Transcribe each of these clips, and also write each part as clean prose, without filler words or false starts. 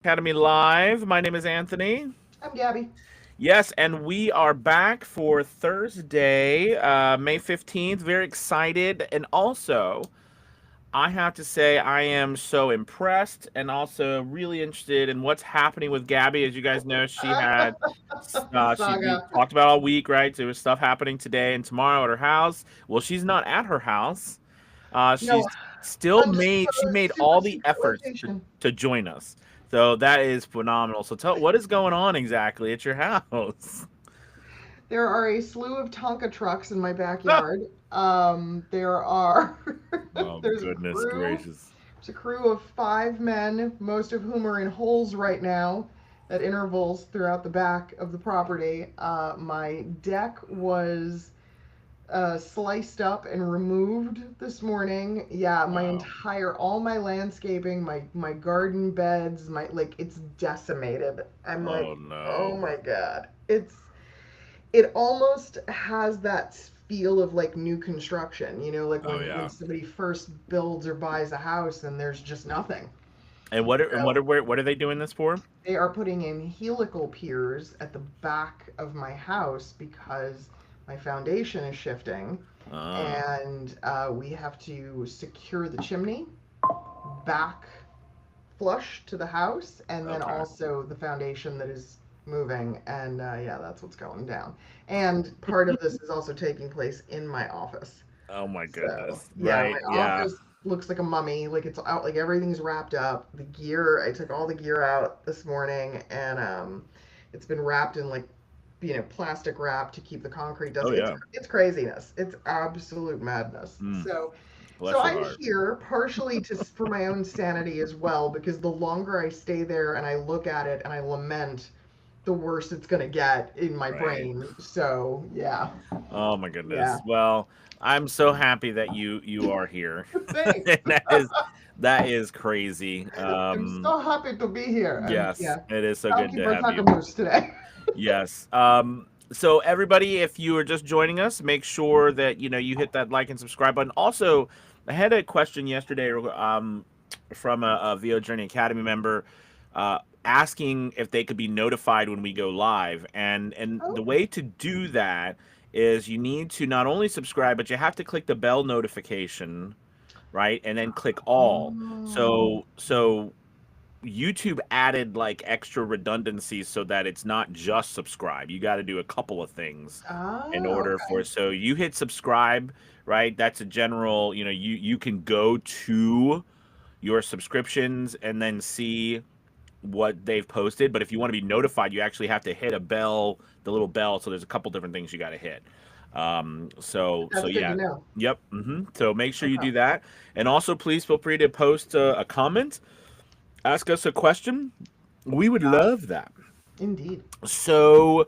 Academy Live. My name is Anthony. I'm Gabby. Yes, and we are back for Thursday, May 15th. Very excited. And also, I have to say, I am so impressed and also really interested in what's happening with Gabby. As you guys know, The we saga. talked about all week, right? There was stuff happening today and tomorrow at her house. Well, she's not at her house. No, She's still she undisclosed made super all the secret efforts location. to join us. So that is phenomenal. So tell what is going on exactly at your house? There are a slew of Tonka trucks in my backyard. There are Oh there's a goodness crew. gracious. There's a crew of 5 men, most of whom are in holes right now at intervals throughout the back of the property. My deck was sliced up and removed this morning. Yeah, Wow. all my landscaping, my garden beds, my like it's decimated. I'm Oh like, oh no. my God. It almost has that feel of like new construction, like Oh when yeah. somebody first builds or buys a house and there's just nothing. And So what are they doing this for? they are putting in helical piers at the back of my house because my foundation is shifting Ah, and we have to secure the chimney back flush to the house and then okay. also the foundation that is moving. And yeah, that's what's going down. And part of this is also taking place in my office. Oh my So goodness. yeah, Right? my Yeah. office looks like a mummy. Like it's out, like everything's wrapped up. The gear, I took all the gear out this morning, and it's been wrapped in like plastic wrap to keep the concrete Oh dust. It's yeah. it's craziness. It's absolute madness. Mm. So Bless your I'm heart. here partially to for my own sanity as well because the longer I stay there and I look at it and I lament, the worse it's gonna get in my Right. brain. So yeah, Oh my yeah. goodness. Well, I'm so happy that you are here. Thanks. That is crazy. I'm so happy to be here. And Yes, yeah, it is so good Talkie to have you. Bartakamoose today. Yes. So everybody, if you are just joining us, make sure that you hit that like and subscribe button. Also, I had a question yesterday from a VO Journey Academy member asking if they could be notified when we go live, and the Oh. way to do that is you need to not only subscribe, but you have to click the bell notification, right, and then click all. Oh. So YouTube added like extra redundancies so that it's not just subscribe. You got to do a couple of things in Ah, order for okay. so you hit subscribe, right? That's a general, you can go to your subscriptions and then see what they've posted, but if you want to be notified, you actually have to hit a bell, the little bell, so there's a couple different things you got to hit. So That's good to yeah. know. Yep. So make sure you Okay. do that. And also please feel free to post a comment, ask us a question. We would Yeah, love that. indeed. So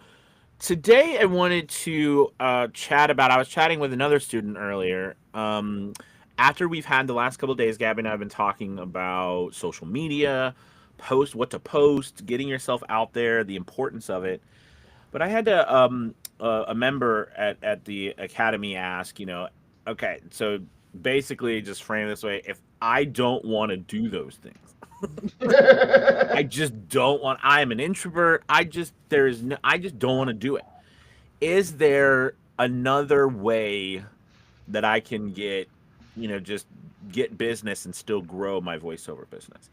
today I wanted to chat about. I was chatting with another student earlier. After we've had the last couple of days, Gabby and I have been talking about social media, what to post, getting yourself out there, the importance of it. But I had a member at the academy ask, okay, so basically just frame it this way: if I don't want to do those things, I just don't want. I am an introvert. I just don't want to do it. Is there another way that I can just get business and still grow my voiceover business?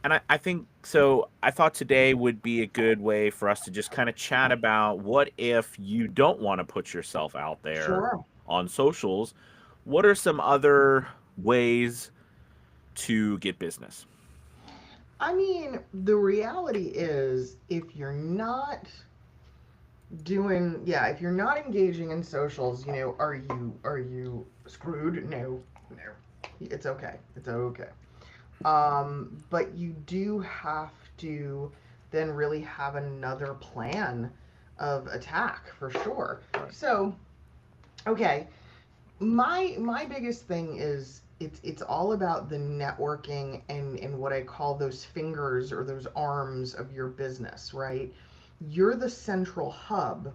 And I think so. I thought today would be a good way for us to just kind of chat about what if you don't want to put yourself out there Sure. on socials. What are some other ways to get business? I mean, the reality is if you're not if you're not engaging in socials, are you screwed? No. No. It's okay. It's okay. But you do have to then really have another plan of attack for sure. Right. So, okay, my biggest thing is it's all about the networking and what I call those fingers or those arms of your business, right? You're the central hub,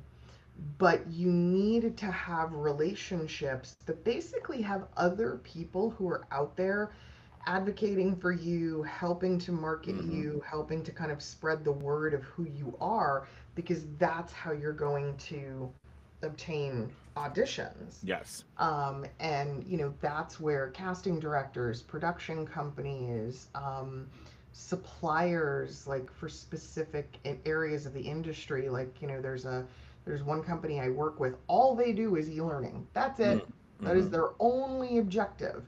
but you need to have relationships that basically have other people who are out there advocating for you, helping to market Mm-hmm. you, helping to kind of spread the word of who you are, because that's how you're going to obtain auditions. Yes. And that's where casting directors, production companies, suppliers, like for specific areas of the industry, like there's one company I work with, all they do is e-learning. That's it. That is Mm-hmm. their only objective.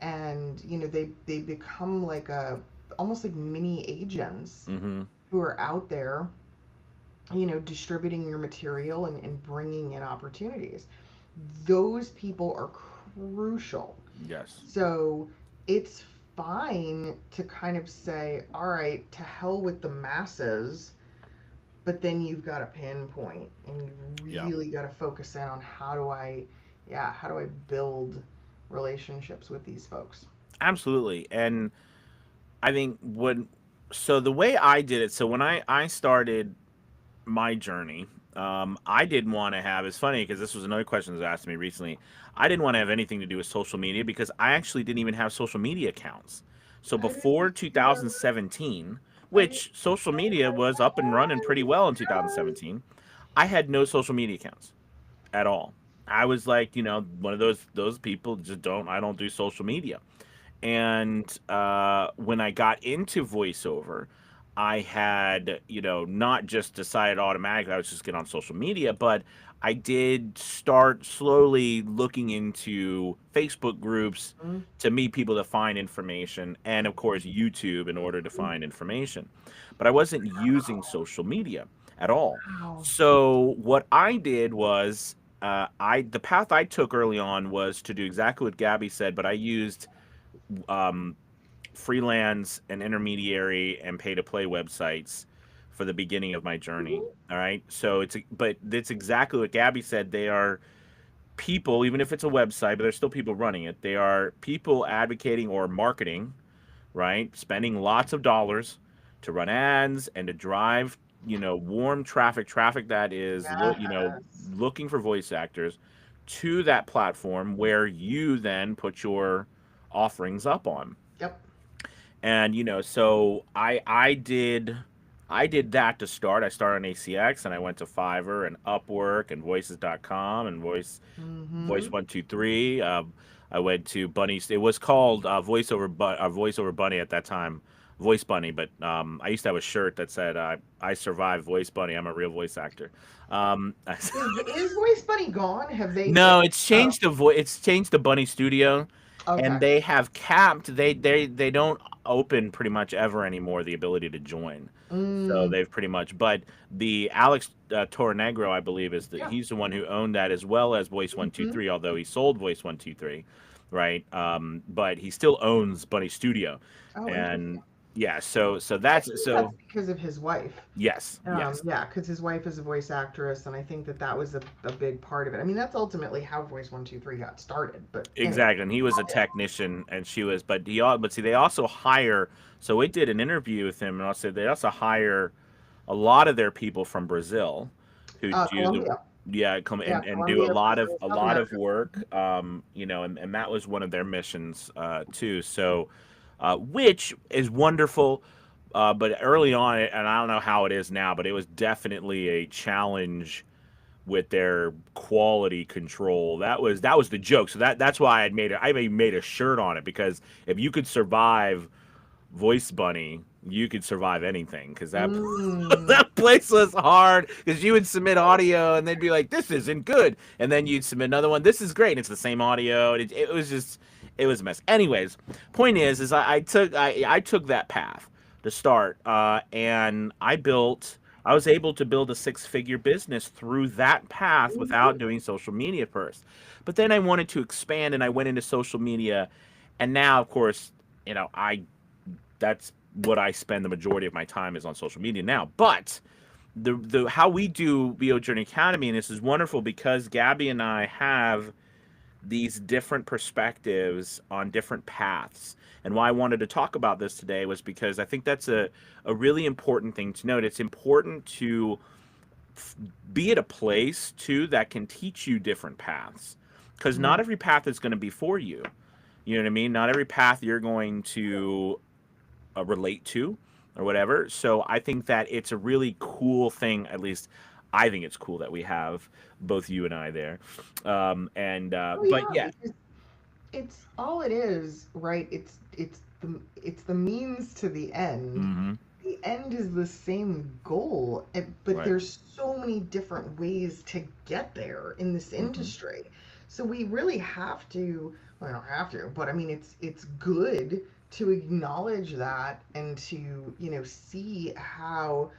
And they become like a almost like mini agents Mm-hmm. who are out there, distributing your material and bringing in opportunities. Those people are crucial. Yes. So it's fine to kind of say, all right, to hell with the masses, but then you've got to pinpoint and you've Yeah. really got to focus in on how do I build relationships with these folks? Absolutely. And I think so the way I did it, so when I started my journey, I didn't want to have. It's funny because this was another question that was asked to me recently. I didn't want to have anything to do with social media because I actually didn't even have social media accounts. So I didn't before either. 2017, I didn't which social media was up and running pretty well in 2017, I had no social media accounts at all. I was like, one of those people just don't. I don't do social media. And when I got into voiceover, I had, not just decided automatically I was just get on social media, but I did start slowly looking into Facebook groups Mm, to meet people to find information, and of course YouTube in order to mm, find information. But I wasn't using social media at all. wow. So what I did was the path I took early on was to do exactly what Gabby said, but I used um, freelance and intermediary and pay to play websites for the beginning of my journey. All right. So but it's exactly what Gabby said. They are people, even if it's a website, but there's still people running it. They are people advocating or marketing, right? Spending lots of dollars to run ads and to drive, warm traffic that is, Yes. looking for voice actors to that platform where you then put your offerings up on. Yep. And so I did that to start. I started on ACX and I went to Fiverr and Upwork and voices.com and voice Mm-hmm. 123. I went to Bunny. It was called voiceover bunny at that time, Voice Bunny, but I used to have a shirt that said I survived Voice Bunny. I'm a real voice actor. um, Is Voice Bunny gone? Have they No, like? it's Oh, changed the voice. It's changed the Bunny Studio, and okay. they have capped. They don't open pretty much ever anymore the ability to join. So Mm, they've pretty much. But the Alex Tornegro, I believe, yeah. he's the one who owned that as well as Voice One Two Mm-hmm. Three. Although he sold Voice 123, right? But he still owns Bunny Studio, Oh, interesting. and yeah. So I that's think that's so because of his wife. yes, yes. Yeah, because his wife is a voice actress, and I think that was a big part of it. I mean, that's ultimately how Voice 123 got started. But anyway, Exactly, and he was a technician, and she was, but see, they also hire. So we did an interview with him, and also they also hire a lot of their people from Brazil, who do the Colombia. yeah come Yeah, and do Colombia, Brazil, a South lot of America. work, and that was one of their missions too. So, which is wonderful. But early on, and I don't know how it is now, but it was definitely a challenge with their quality control. That was the joke. So that's why I made a shirt on it because if you could survive Voice Bunny, you could survive anything because that Mm, that place was hard because you would submit audio and they'd be like, "This isn't good," and then you'd submit another one. This is great. And it's the same audio. And it was just it was a mess. Anyways, point is I took that path to start, and I was able to build a six-figure business through that path mhm. without doing social media first. But then I wanted to expand and I went into social media, and now of course, I that's what I spend the majority of my time is on social media now. But the how we do VO Journey Academy, and this is wonderful because Gabby and I have these different perspectives on different paths. And why I wanted to talk about this today was because I think that's a really important thing to note. It's important to be at a place too that can teach you different paths because not Mm, every path is going to be for you. You know what I mean? Not every path you're going to relate to or whatever. So I think that it's a really cool thing. At least I think it's cool that we have both you and I there. And Oh but yeah, yeah. because it's all it is, right? It's the means to the end. Mm-hmm. The end is the same goal, but Right. there's so many different ways to get there in this Mm-hmm. industry. So we really have to, well, I don't have to, but I mean it's good to acknowledge that and to, see how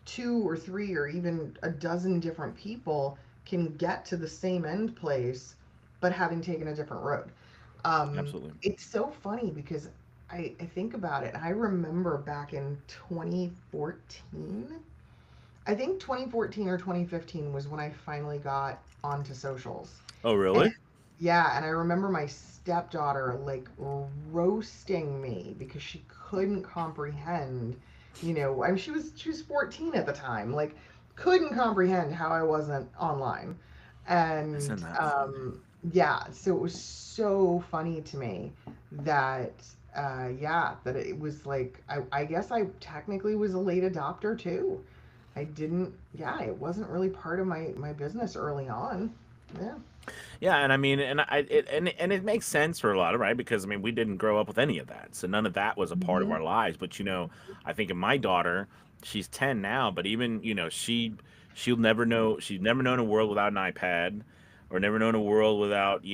two or three or even a dozen different people can get to the same end place, but having taken a different road. Absolutely. It's so funny because I think about it. I remember back in 2014, I think 2014 or 2015 was when I finally got onto socials. Oh, And really? yeah, and I remember my stepdaughter like roasting me because she couldn't comprehend, I mean she was 14 at the time, like couldn't comprehend how I wasn't online. Isn't And that funny? yeah, so it was so funny to me that yeah, that it was like I guess I technically was a late adopter too. I didn't, yeah, it wasn't really part of my business early on. Yeah. Yeah, and I mean, and it makes sense for a lot of right because I mean we didn't grow up with any of that, so none of that was a part of Hmm. our lives. But I think of my daughter, she's 10 now, but even she'll never know she's never known a world without an iPad, or never known a world without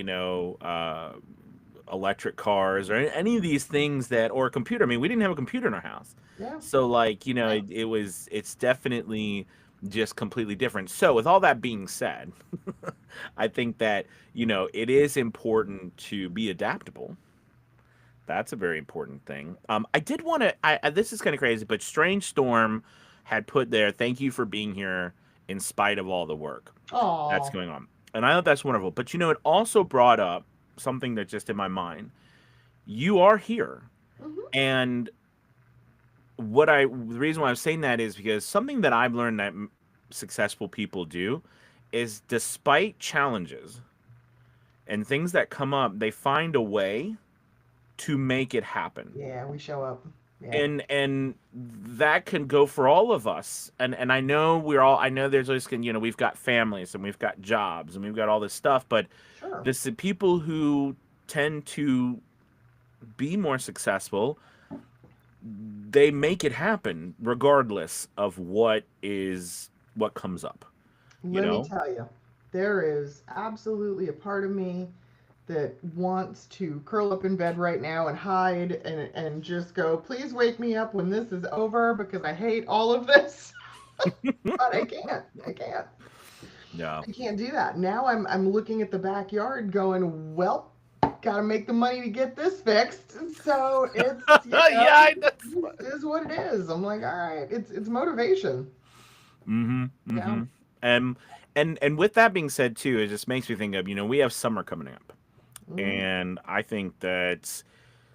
electric cars or any of these things that or a computer. I mean, we didn't have a computer in our house. Yeah. So like, it's definitely just completely different. So with all that being said, I think that, it is important to be adaptable. That's a very important thing. I did want to this is kind of crazy, but Strange Storm had put there, thank you for being here in spite of all the work that's Oh. going on. And I thought that's wonderful. But it also brought up something that just in my mind. You are here. Hmm. And the reason why I'm saying that is because something that I've learned that successful people do is despite challenges and things that come up, they find a way to make it happen. Yeah, we show up. Yeah. And that can go for all of us. And I know there's always we've got families and we've got jobs and we've got all this stuff, but Sure. the people who tend to be more successful, they make it happen regardless of what comes up, you Let me know? tell you, there is absolutely a part of me that wants to curl up in bed right now and hide and just go, please wake me up when this is over because I hate all of this. But I can't. I can't. Yeah. I can't do that. Now I'm looking at the backyard going, well, gotta make the money to get this fixed. So it's, Yeah, that's this is what it is. I'm like, all right, it's motivation. mhm, Yeah. mhm. And and with that being said too, it just makes me think of, we have summer coming up. Hmm. And I think that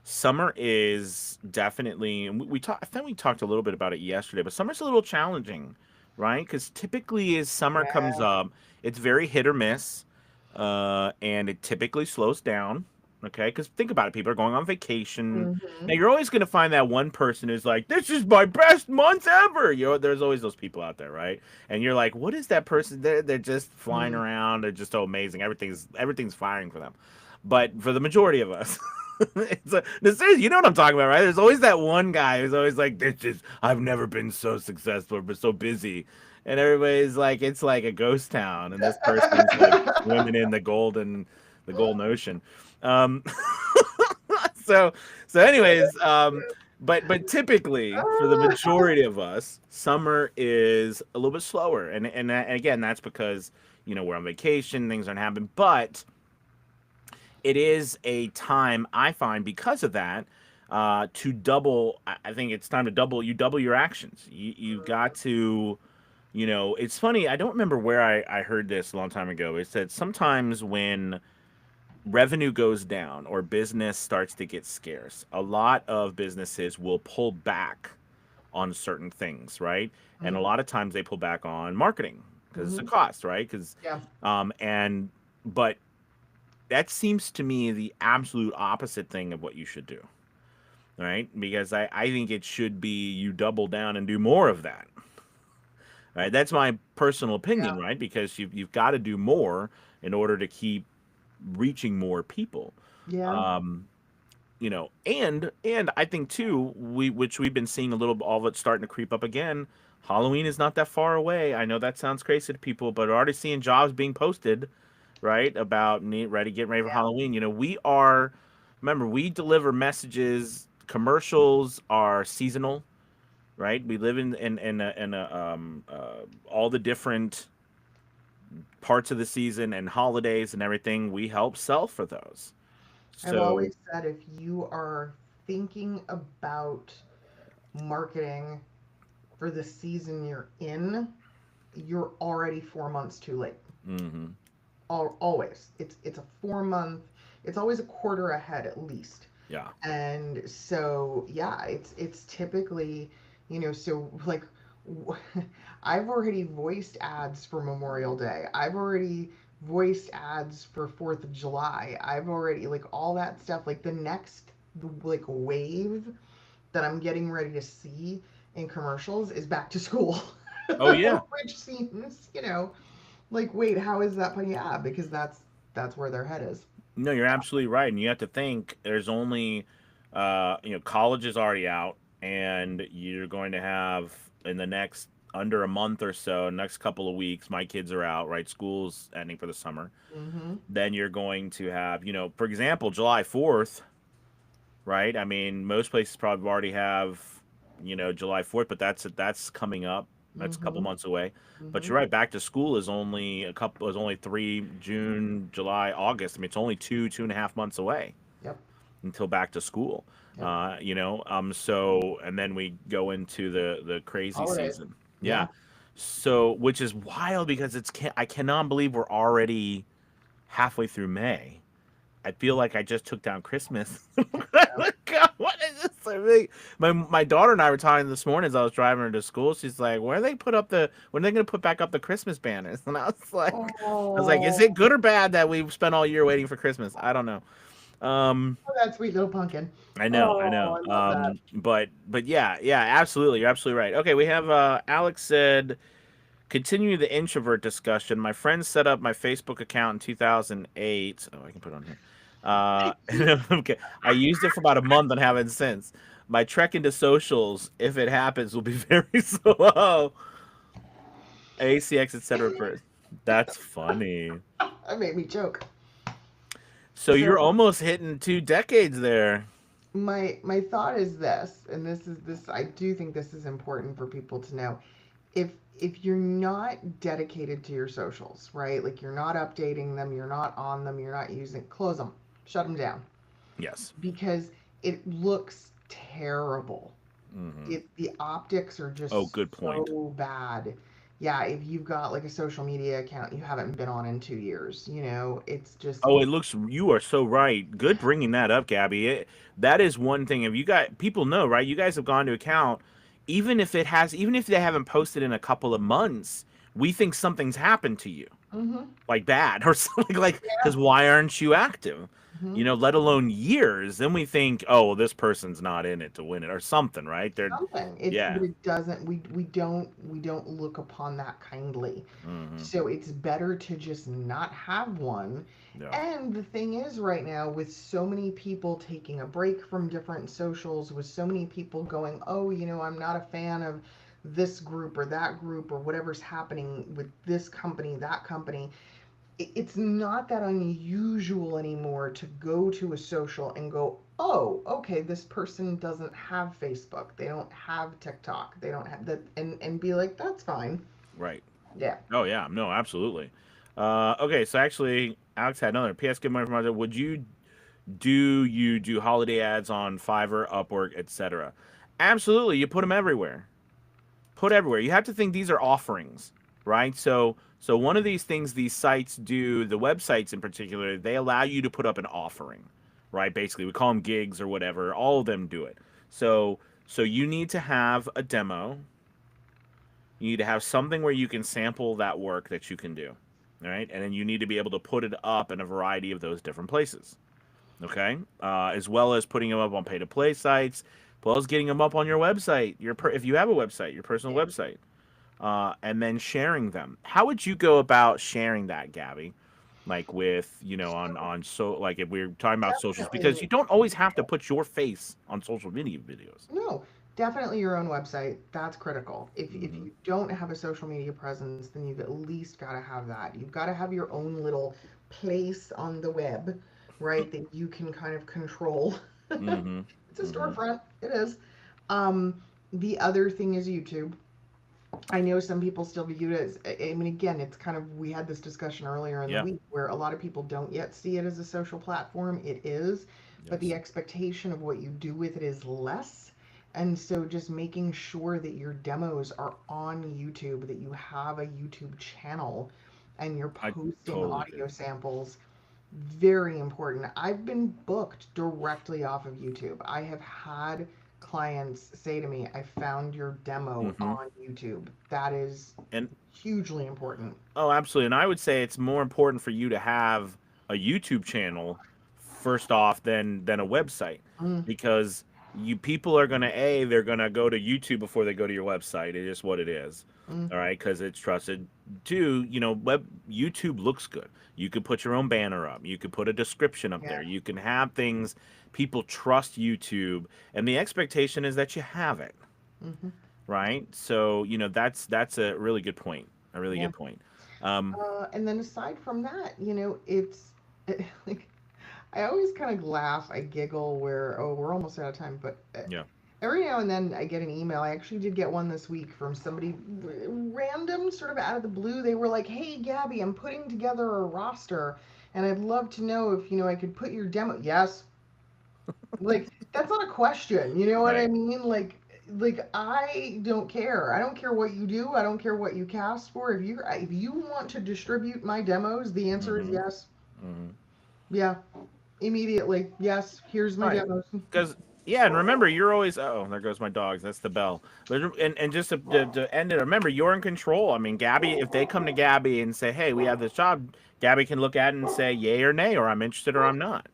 summer is definitely, and I think we talked a little bit about it yesterday, but summer's a little challenging, right? Because typically as summer comes Yeah. up, it's very hit or miss, and it typically slows down. Okay, because think about it, people are going on vacation. Now Hmm. you're always going to find that one person who's like, "This is my best month ever." There's always those people out there, right? And you're like, "What is that person? They're just flying Hmm. around. They're just so amazing. Everything's firing for them." But for the majority of us, you know what I'm talking about, right? There's always that one guy who's always like, "This is I've never been so successful, but so busy," and everybody's like, "It's like a ghost town," and this person's like swimming in the golden ocean. Um, so anyways, but typically for the majority of us, summer is a little bit slower, and again, that's because we're on vacation, things aren't happening, but it is a time I find because of that to double. I think it's time to double your actions. You've got to. It's funny. I don't remember where I heard this a long time ago. It said sometimes when revenue goes down or business starts to get scarce, a lot of businesses will pull back on certain things, right? And a Hmm. lot of times they pull back on marketing because it's a Hmm. cost, right? Because Yeah. and but that seems to me the absolute opposite thing of what you should do, right? Because I think it should be you double down and do more of that, right? That's my personal opinion, Yeah. right? Because you've got to do more in order to keep reaching more people. Yeah. Um, and I think too, which we've been seeing a little, all of it starting to creep up again. Halloween is not that far away. I know that sounds crazy to people, but we're already seeing jobs being posted, right, about getting ready for Yeah. Halloween. We are, remember, we deliver messages. Commercials are seasonal, right? We live in all the different parts of the season and holidays and everything. We help sell for those. I've So, always said if you are thinking about marketing for the season you're in, you're already 4 months too late. hmm Always. It's a 4 month. It's always a quarter ahead at least. yeah. And so yeah, it's typically, so like I've already voiced ads for Memorial Day. I've already voiced ads for 4th of July. I've already like all that stuff. Like the next like wave that I'm getting ready to see in commercials is back to school. Oh yeah. Which seems, like wait, how is that? But yeah, because that's where their head is. No, you're absolutely right, and you have to think there's only, college is already out, and you're going to have in the next under a month or so, next couple of weeks, my kids are out, right? School's ending for the summer. Mm-hmm. Then you're going to have, for example, July 4th, right? I mean, most places probably already have, July 4th, but that's coming up. That's a couple Mm-hmm. months away. But Mm-hmm. you're right. Back to school is only 3 June, July, August. I mean, it's only 2.5 months away Yep. until back to school. Yep. So and then we go into the crazy Holidays. season. Yeah. Yeah. So which is wild because I cannot believe we're already halfway through May. I feel like I just took down Christmas. Yeah. God, what is this? My daughter and I were talking this morning as I was driving her to school. She's like, when are they going to put back up the Christmas banners?" And I was like, is Oh, it good or bad that we've spent all year waiting for Christmas? I don't know. Um, that sweet little pumpkin. I know, I Oh, know. I love that. But yeah, yeah, absolutely. You're absolutely right. Okay, we have Alex said, continue the introvert discussion. My friend set up my Facebook account in 2008. Oh, I can put it on here. Okay. I used it for about a month and haven't since. My trek into socials, if it happens, will be very slow. ACX, etc. That's funny. That made me choke. So So you're almost hitting 2 decades there. my thought is this, and this I do think this is important for people to know. If you're not dedicated to your socials, right? Like you're not updating them, you're not on them, you're not using, close them, shut them down Yes. because it looks terrible. hmm The optics are Oh, just good point. so bad. Yeah, if you've got like a social media account you haven't been on in 2 years, it's just Oh, it looks. You are so right. Good bringing that up, Gabby. That is one thing. If you got people know, right? You guys have gone to account, even if they haven't posted in a couple of months, we think something's happened to you, mm-hmm, like bad or something like. yeah, Because why aren't you active? mm-hmm. Let alone years. Then we think, oh, well, this person's not in it to win it or something, right? They're, Something. But yeah. it doesn't. We don't look upon that kindly. hmm So it's better to just not have one. Yeah. And the thing is, right now, with so many people taking a break from different socials, with so many people going, oh, I'm not a fan of this group or that group or whatever's happening with this company, that company, it's not that unusual anymore to go to a social and go, oh, okay, this person doesn't have Facebook, they don't have TikTok, they don't have that, and be like, that's fine. Right. Yeah. Oh yeah. No, absolutely. Okay, so actually, Alex had another. P.S. Good morning from Roger. Do you do holiday ads on Fiverr, Upwork, etc.? Absolutely. You put them everywhere. Put everywhere. You have to think these are offerings, right? So one of these things these sites do, the websites in particular, they allow you to put up an offering, right? Basically, we call them gigs or whatever. All of them do it. So you need to have a demo. You need to have something where you can sample that work that you can do. All right, and then you need to be able to put it up in a variety of those different places. Okay, as well as putting them up on pay-to-play sites, as well as getting them up on your website. If you have a website, your personal Yeah. website, and then sharing them. How would you go about sharing that, Gabby? Like with So like if we're talking about socials, because definitely, you don't always have to put your face on social media videos. no, definitely your own website. That's critical. If Hmm. you don't have a social media presence, then you've at least got to have that. You've got to have your own little place on the web, right? That you can kind of control. Hmm. It's a Hmm. storefront. It is. Um, the other thing is YouTube. I know some people still view it as, I mean, again, it's kind of, we had this discussion earlier in the Yeah. week where a lot of people don't yet see it as a social platform. It is, but the Yes. expectation of what you do with it is less. And so just making sure that your demos are on YouTube, that you have a YouTube channel and you're I posting totally agree. audio samples, very important. I've been booked directly off of YouTube. I have had clients say to me, I found your demo Hmm. on YouTube. That is And hugely important. oh, absolutely. And I would say it's more important for you to have a YouTube channel first off than a website, Mm, because you people are gonna they're gonna go to YouTube before they go to your website. It is what it is. mm, All right, because it's trusted. Two, web YouTube looks good. You could put your own banner up. You could put a description up yeah. there. You can have things. People trust YouTube, and the expectation is that you have it, Hmm. right? So that's a really good point. A really Yeah. good point. Um, And then aside from that, it's like I always kind of laugh, I giggle where, oh, we're almost out of time, but yeah. every now and then I get an email. I actually did get one this week from somebody random, sort of out of the blue. They were like, "Hey, Gabby, I'm putting together a roster, and I'd love to know if I could put your demo." Yes, like that's not a question. You know what I Right. mean? Like I don't care. I don't care what you do. I don't care what you cast for. If you want to distribute my demos, the answer is Mm-hmm. yes. Mm-hmm. Yeah, immediately. Yes, here's my Right. demos. Because yeah, and remember, you're always oh, there goes my dogs. That's the bell. But and just to end it, remember, you're in control. I mean, Gabby, if they come to Gabby and say, "Hey, we have this job," Gabby can look at it and say, "Yay or nay," or "I'm interested" or Right, "I'm not."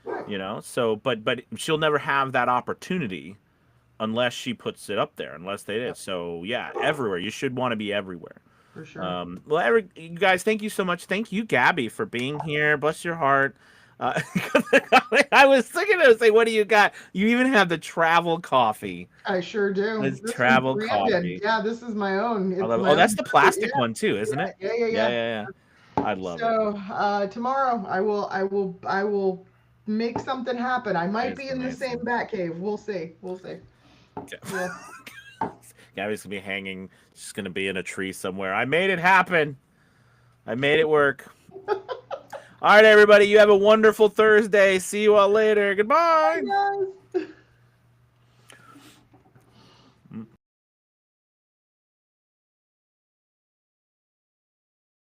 right, So, but she'll never have that opportunity unless she puts it up there, unless they did. yep, So yeah, everywhere. You should want to be everywhere. for sure. Well, you guys, thank you so much. Thank you, Gabby, for being here. Bless your heart. Uh, I was thinking to say, what do you got? You even have the travel coffee. I sure do. It's This one's travel branded. coffee. Yeah, this is my own. I It's love it. my Oh, own that's the branded. plastic one too, isn't Yeah, it? yeah, yeah, Yeah, yeah. yeah, yeah. I love it. So tomorrow I will make something happen. I might It's be in the same amazing. bat cave. We'll see. We'll see. Yeah. Gabby's gonna be hanging. She's gonna be in a tree somewhere. I made it happen. I made it work. All right, everybody. You have a wonderful Thursday. See you all later. Bye, Goodbye. guys.